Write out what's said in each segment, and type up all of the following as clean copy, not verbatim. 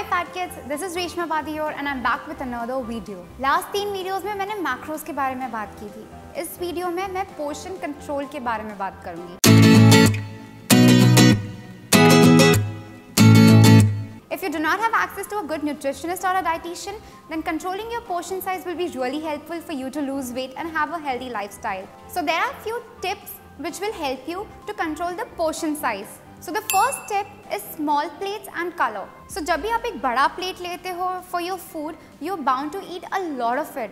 Hi fat kids, this is Reshma Badiyor and I'm back with another video. Last 3 videos में मैंने macros के बारे में बात की थी. इस वीडियो में मैं पोर्शन कंट्रोल के बारे में बात करूंगी. If you do not have access to a good nutritionist or a dietitian, then controlling your portion size will be really helpful for you to lose weight and have a healthy lifestyle. So there are few tips which will help you to control the portion size. So the first step is small plates and color. So जब भी आप एक बड़ा plate लेते हो for your food, you're bound to eat a lot of it.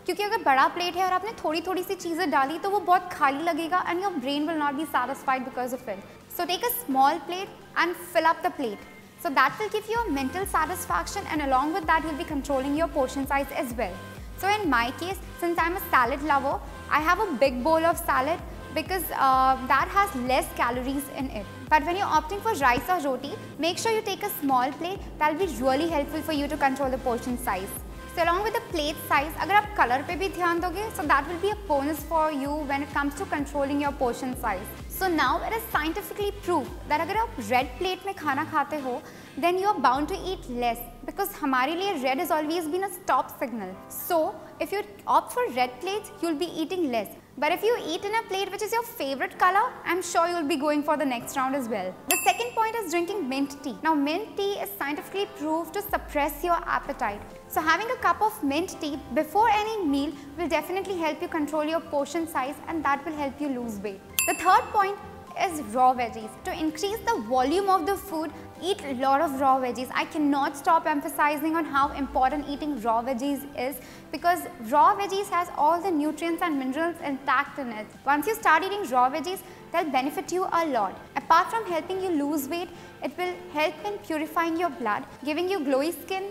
क्योंकि अगर बड़ा प्लेट है और आपने थोड़ी थोड़ी सी चीज़ें डाली तो वो बहुत खाली लगेगा and your brain will not be satisfied because of it. So take a small plate and fill up the plate. So that will give you a mental satisfaction and along with that you'll be controlling your portion size as well. So in my case, since I'm a salad lover, I have a big bowl of salad because that has less calories in it. But when you're opting for rice or roti, make sure you take a small plate. That will be really helpful for you to control the portion size. So along with the plate size, अगर आप color पे भी ध्यान दोगे, so that will be a bonus for you when it comes to controlling your portion size. So now it is scientifically proved that अगर आप red plate में खाना खाते हो, then you are bound to eat less because हमारे लिए red has always been a stop signal. So if you opt for red plates, you'll be eating less. But if you eat in a plate which is your favorite color, I'm sure you'll be going for the next round as well. The second point is drinking mint tea. Now mint tea is scientifically proved to suppress your appetite. So having a cup of mint tea before any meal will definitely help you control your portion size and that will help you lose weight. The third point is raw veggies. To increase the volume of the food, eat a lot of raw veggies. I cannot stop emphasizing on how important eating raw veggies is because raw veggies has all the nutrients and minerals intact in it. Once you start eating raw veggies, they'll benefit you a lot. Apart from helping you lose weight, it will help in purifying your blood, giving you glowy skin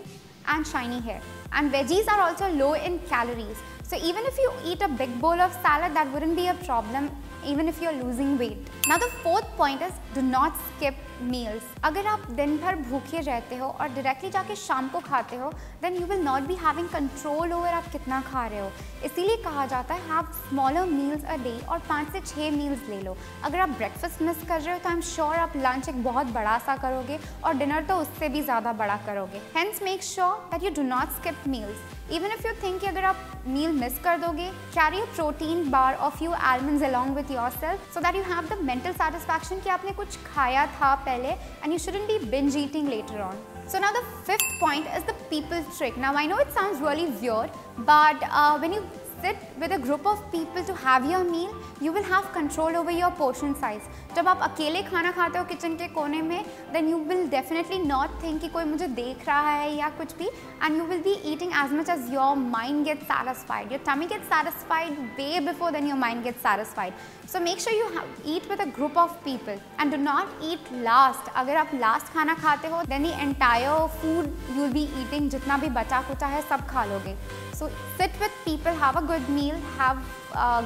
and shiny hair. And veggies are also low in calories. So even if you eat a big bowl of salad, that wouldn't be a problem even if you're losing weight. Now the fourth point is do not skip meals. अगर आप दिन भर भूखे रहते हो और directly जाके शाम को खाते हो, then you will not be having control over आप कितना खा रहे हो. इसीलिए कहा जाता है have smaller meals a day और 5 से 6 meals ले लो. अगर आप breakfast miss कर रहे हो तो I'm sure आप lunch एक बहुत बड़ा सा करोगे और dinner तो उससे भी ज़्यादा बड़ा करोगे. Hence make sure that you do not skip meals. Even if you think कि अगर आप meal miss कर दोगे, carry a protein bar or few almonds along with yourself so that you have the mental satisfaction कि आपने कुछ खाया था पहले and you shouldn't be binge eating later on. So now the fifth point is the people trick. Now I know it sounds really weird, but when you sit with a group of people to have your meal, you will have control over your portion size. जब आप अकेले खाना खाते हो kitchen के कोने में, then you will definitely not think कि कोई मुझे देख रहा है या कुछ भी, and you will be eating as much as your mind gets satisfied. Your tummy gets satisfied way before then your mind gets satisfied. So make sure you eat with a group of people and do not eat last. अगर आप last खाना खाते हो, then the entire food you will be eating जितना भी बचा कुचा है सब खा लोगे. So sit with people, have a good meal, have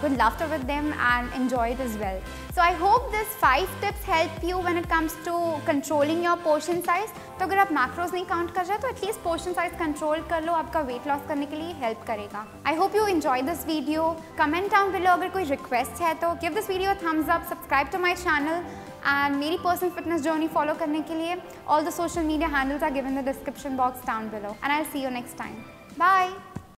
good laughter with them and enjoy it as well. So I hope these 5 tips help you when it comes to controlling your portion size. तो अगर आप macros नहीं count कर रहे तो at least portion size control कर लो, आपका weight loss करने के लिए help करेगा. I hope you enjoyed this video. Comment down below अगर कोई request है तो give this video a thumbs up, subscribe to my channel and मेरी personal fitness journey follow करने के लिए all the social media handles are given in the description box down below. And I'll see you next time. Bye.